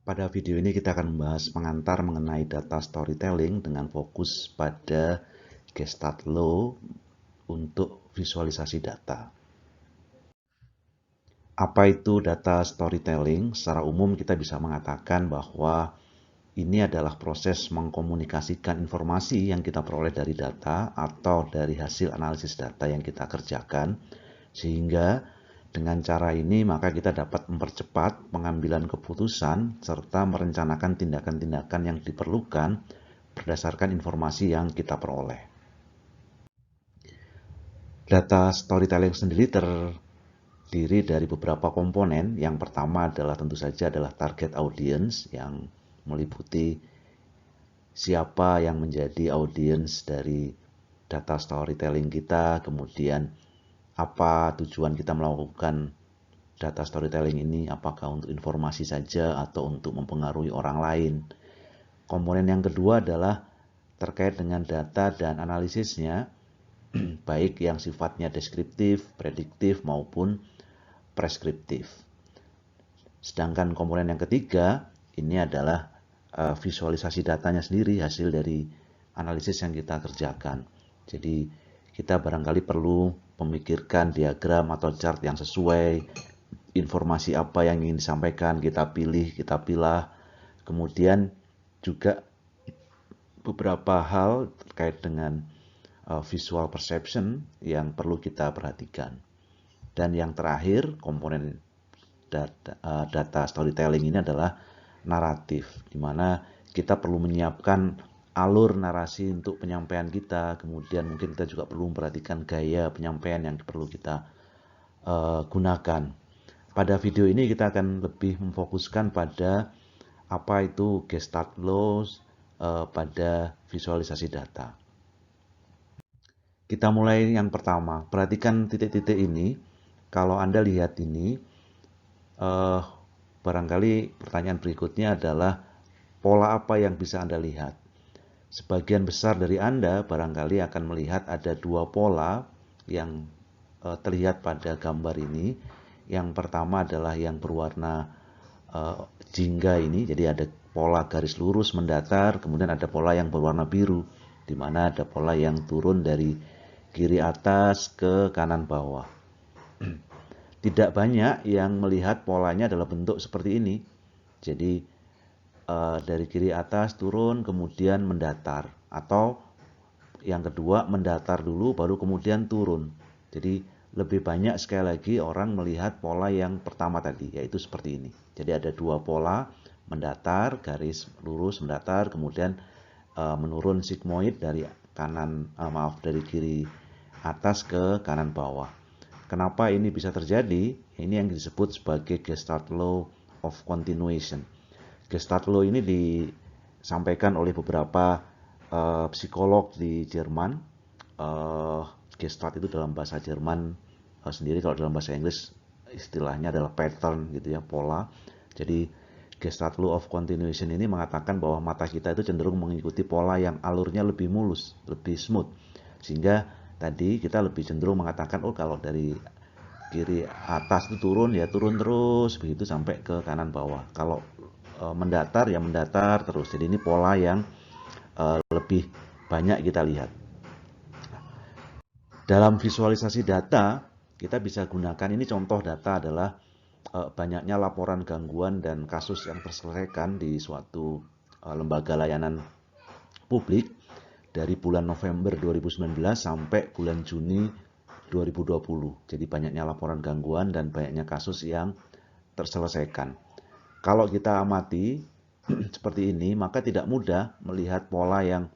Pada video ini kita akan membahas pengantar mengenai data storytelling dengan fokus pada Gestalt Law untuk visualisasi data. Apa itu data storytelling? Secara umum kita bisa mengatakan bahwa ini adalah proses mengkomunikasikan informasi yang kita peroleh dari data atau dari hasil analisis data yang kita kerjakan, sehingga dengan cara ini maka kita dapat mempercepat pengambilan keputusan serta merencanakan tindakan-tindakan yang diperlukan berdasarkan informasi yang kita peroleh. Data storytelling sendiri terdiri dari beberapa komponen. Yang pertama adalah tentu saja adalah target audience yang meliputi siapa yang menjadi audience dari data storytelling kita, kemudian apa tujuan kita melakukan data storytelling ini, apakah untuk informasi saja atau untuk mempengaruhi orang lain. Komponen yang kedua adalah terkait dengan data dan analisisnya, baik yang sifatnya deskriptif, prediktif maupun preskriptif. Sedangkan komponen yang ketiga ini adalah visualisasi datanya sendiri, hasil dari analisis yang kita kerjakan. Jadi kita barangkali perlu memikirkan diagram atau chart yang sesuai, informasi apa yang ingin disampaikan, kita pilih, kita pilah. Kemudian juga beberapa hal terkait dengan visual perception yang perlu kita perhatikan. Dan yang terakhir, komponen data storytelling ini adalah naratif, di mana kita perlu menyiapkan alur narasi untuk penyampaian kita. Kemudian mungkin kita juga perlu memperhatikan gaya penyampaian yang perlu kita gunakan. Pada video ini kita akan lebih memfokuskan pada apa itu Gestalt Laws pada visualisasi data. Kita mulai yang pertama. Perhatikan titik-titik ini. Kalau Anda lihat ini, barangkali pertanyaan berikutnya adalah pola apa yang bisa Anda lihat. Sebagian besar dari Anda barangkali akan melihat ada dua pola yang terlihat pada gambar ini. Yang pertama adalah yang berwarna jingga ini, jadi ada pola garis lurus mendatar, kemudian ada pola yang berwarna biru, di mana ada pola yang turun dari kiri atas ke kanan bawah. Tidak banyak yang melihat polanya dalam bentuk seperti ini. Jadi dari kiri atas turun kemudian mendatar, atau yang kedua mendatar dulu baru kemudian turun. Jadi lebih banyak sekali lagi orang melihat pola yang pertama tadi, yaitu seperti ini. Jadi ada dua pola, mendatar, garis lurus mendatar, kemudian menurun sigmoid dari dari kiri atas ke kanan bawah. Kenapa ini bisa terjadi? Ini yang disebut sebagai Gestalt Law of Continuation. Gestalt Law ini disampaikan oleh beberapa psikolog di Jerman. Gestalt itu dalam bahasa Jerman sendiri, kalau dalam bahasa Inggris istilahnya adalah pattern gitu ya, pola. Jadi Gestalt Law of Continuation ini mengatakan bahwa mata kita itu cenderung mengikuti pola yang alurnya lebih mulus, lebih smooth. Sehingga tadi kita lebih cenderung mengatakan, oh kalau dari kiri atas itu turun ya turun terus begitu sampai ke kanan bawah. Kalau mendatar ya mendatar terus. Jadi ini pola yang lebih banyak kita lihat. Dalam visualisasi data, kita bisa gunakan, ini contoh data adalah banyaknya laporan gangguan dan kasus yang terselesaikan di suatu lembaga layanan publik dari bulan November 2019 sampai bulan Juni 2020. Jadi banyaknya laporan gangguan dan banyaknya kasus yang terselesaikan. Kalau kita amati seperti ini, maka tidak mudah melihat pola yang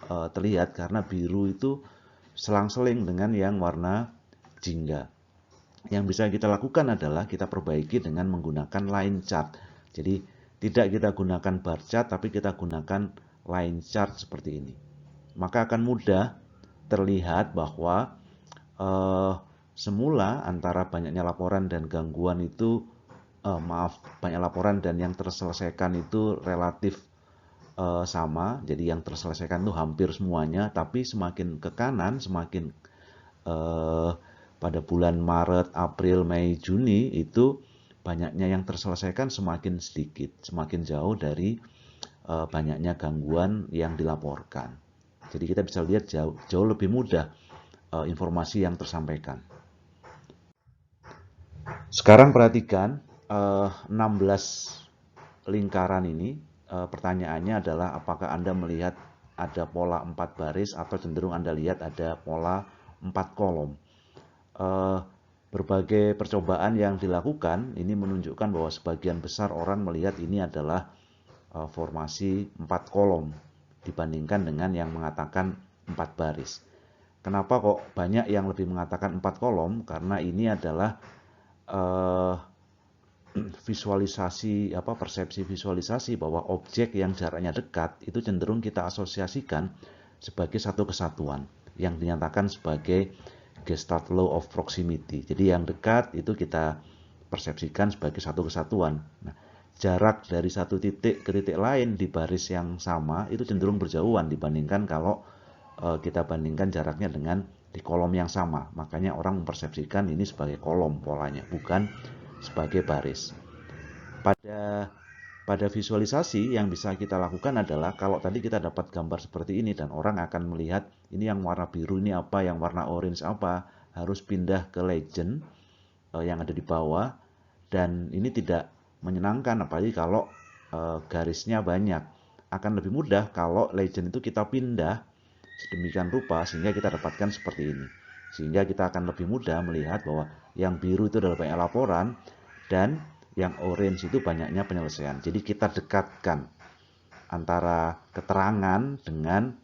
terlihat karena biru itu selang-seling dengan yang warna jingga. Yang bisa kita lakukan adalah kita perbaiki dengan menggunakan line chart. Jadi tidak kita gunakan bar chart, tapi kita gunakan line chart seperti ini. Maka akan mudah terlihat bahwa semula antara banyaknya laporan dan gangguan itu, banyak laporan dan yang terselesaikan itu relatif sama. Jadi yang terselesaikan itu hampir semuanya, tapi semakin ke kanan, semakin pada bulan Maret, April, Mei, Juni itu banyaknya yang terselesaikan semakin sedikit, semakin jauh dari banyaknya gangguan yang dilaporkan. Jadi kita bisa lihat jauh lebih mudah informasi yang tersampaikan. Sekarang perhatikan 16 lingkaran ini, pertanyaannya adalah apakah Anda melihat ada pola 4 baris atau cenderung Anda lihat ada pola 4 kolom. Berbagai percobaan yang dilakukan ini menunjukkan bahwa sebagian besar orang melihat ini adalah formasi 4 kolom dibandingkan dengan yang mengatakan 4 baris. Kenapa kok banyak yang lebih mengatakan 4 kolom? Karena ini adalah visualisasi, persepsi visualisasi bahwa objek yang jaraknya dekat itu cenderung kita asosiasikan sebagai satu kesatuan yang dinyatakan sebagai Gestalt Law of Proximity. Jadi yang dekat itu kita persepsikan sebagai satu kesatuan. Nah, jarak dari satu titik ke titik lain di baris yang sama itu cenderung berjauhan dibandingkan kalau kita bandingkan jaraknya dengan di kolom yang sama. Makanya orang mempersepsikan ini sebagai kolom polanya, bukan sebagai baris. Pada visualisasi yang bisa kita lakukan adalah kalau tadi kita dapat gambar seperti ini dan orang akan melihat ini yang warna biru ini apa, yang warna orange apa, harus pindah ke legend yang ada di bawah, dan ini tidak menyenangkan apalagi kalau garisnya banyak. Akan lebih mudah kalau legend itu kita pindah sedemikian rupa sehingga kita dapatkan seperti ini. Sehingga kita akan lebih mudah melihat bahwa yang biru itu adalah banyak laporan dan yang orange itu banyaknya penyelesaian. Jadi kita dekatkan antara keterangan dengan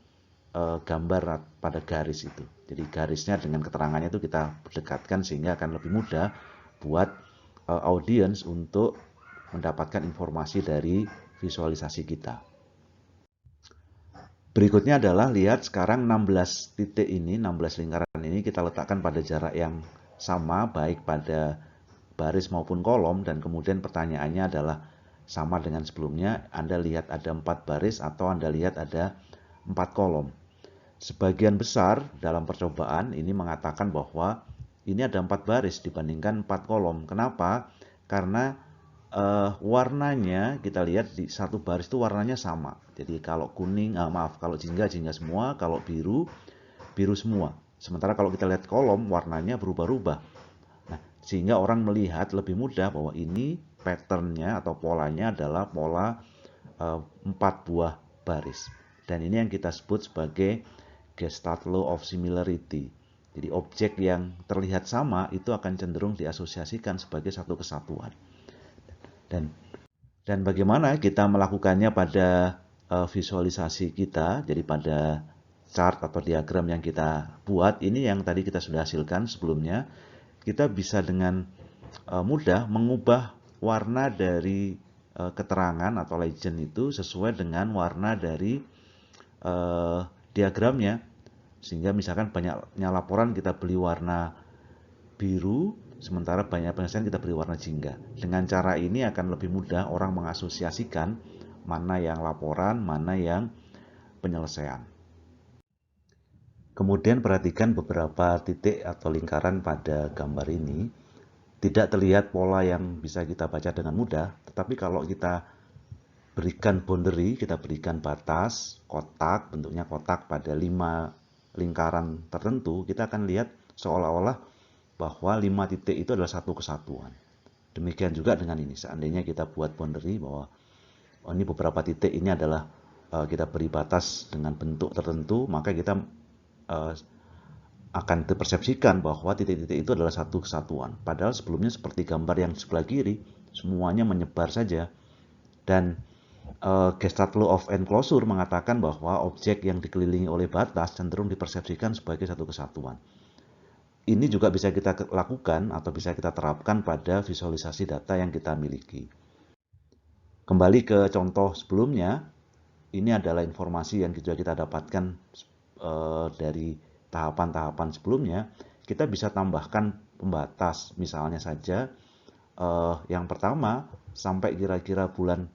gambar pada garis itu. Jadi garisnya dengan keterangannya itu kita dekatkan sehingga akan lebih mudah buat audiens untuk mendapatkan informasi dari visualisasi kita. Berikutnya adalah lihat sekarang 16 titik ini, 16 lingkaran ini kita letakkan pada jarak yang sama baik pada baris maupun kolom, dan kemudian pertanyaannya adalah sama dengan sebelumnya, Anda lihat ada 4 baris atau Anda lihat ada 4 kolom. Sebagian besar dalam percobaan ini mengatakan bahwa ini ada 4 baris dibandingkan 4 kolom. Kenapa? Karena warnanya kita lihat di satu baris itu warnanya sama. Jadi kalau kuning, kalau jingga semua, kalau biru semua. Sementara kalau kita lihat kolom warnanya berubah-ubah. Nah, sehingga orang melihat lebih mudah bahwa ini patternnya atau polanya adalah pola 4 buah baris. Dan ini yang kita sebut sebagai Gestalt Law of Similarity. Jadi objek yang terlihat sama itu akan cenderung diasosiasikan sebagai satu kesatuan. Dan bagaimana kita melakukannya pada visualisasi kita, jadi pada chart atau diagram yang kita buat, ini yang tadi kita sudah hasilkan sebelumnya, kita bisa dengan mudah mengubah warna dari keterangan atau legend itu sesuai dengan warna dari diagramnya. Sehingga misalkan banyaknya laporan kita beli warna biru, sementara banyak penyelesaian kita beri warna jingga. Dengan cara ini akan lebih mudah orang mengasosiasikan mana yang laporan, mana yang penyelesaian. Kemudian perhatikan beberapa titik atau lingkaran pada gambar ini. Tidak terlihat pola yang bisa kita baca dengan mudah, tetapi kalau kita berikan boundary, kita berikan batas, kotak, bentuknya kotak pada 5 lingkaran tertentu, kita akan lihat seolah-olah bahwa 5 titik itu adalah satu kesatuan. Demikian juga dengan ini, seandainya kita buat boundary bahwa ini beberapa titik ini adalah kita beri batas dengan bentuk tertentu, maka kita akan dipersepsikan bahwa titik-titik itu adalah satu kesatuan. Padahal sebelumnya seperti gambar yang di sebelah kiri, semuanya menyebar saja. Dan Gestalt Law of Enclosure mengatakan bahwa objek yang dikelilingi oleh batas cenderung dipersepsikan sebagai satu kesatuan. Ini juga bisa kita lakukan atau bisa kita terapkan pada visualisasi data yang kita miliki. Kembali ke contoh sebelumnya, ini adalah informasi yang juga kita dapatkan dari tahapan-tahapan sebelumnya. Kita bisa tambahkan pembatas, misalnya saja yang pertama sampai kira-kira bulan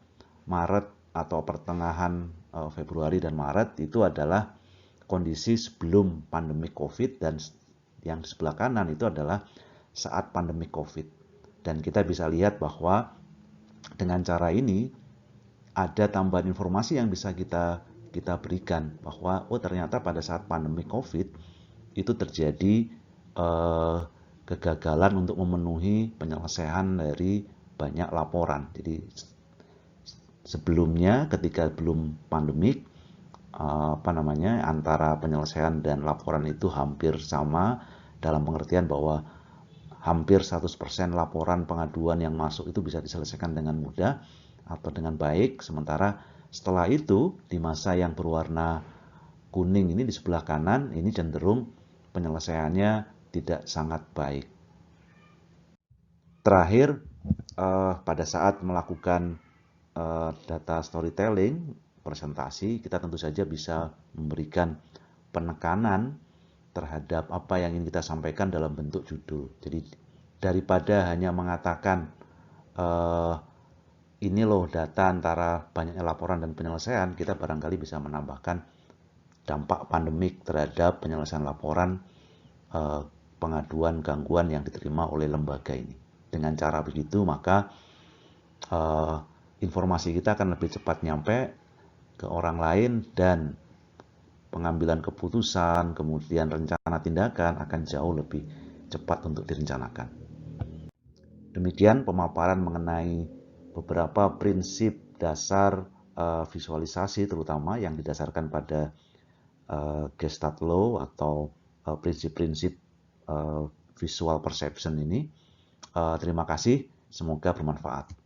Maret atau pertengahan Februari dan Maret itu adalah kondisi sebelum pandemi COVID, dan yang di sebelah kanan itu adalah saat pandemi COVID. Dan kita bisa lihat bahwa dengan cara ini ada tambahan informasi yang bisa kita berikan bahwa ternyata pada saat pandemi COVID itu terjadi kegagalan untuk memenuhi penyelesaian dari banyak laporan. Jadi sebelumnya ketika belum pandemik antara penyelesaian dan laporan itu hampir sama, dalam pengertian bahwa hampir 100% laporan pengaduan yang masuk itu bisa diselesaikan dengan mudah atau dengan baik. Sementara setelah itu di masa yang berwarna kuning ini di sebelah kanan ini cenderung penyelesaiannya tidak sangat baik. Terakhir, pada saat melakukan data storytelling, presentasi, kita tentu saja bisa memberikan penekanan terhadap apa yang ingin kita sampaikan dalam bentuk judul. Jadi daripada hanya mengatakan ini loh data antara banyaknya laporan dan penyelesaian, kita barangkali bisa menambahkan dampak pandemik terhadap penyelesaian laporan pengaduan gangguan yang diterima oleh lembaga ini. Dengan cara begitu maka informasi kita akan lebih cepat nyampe ke orang lain dan pengambilan keputusan, kemudian rencana tindakan akan jauh lebih cepat untuk direncanakan. Demikian pemaparan mengenai beberapa prinsip dasar visualisasi terutama yang didasarkan pada Gestalt Law atau prinsip-prinsip visual perception ini. Terima kasih, semoga bermanfaat.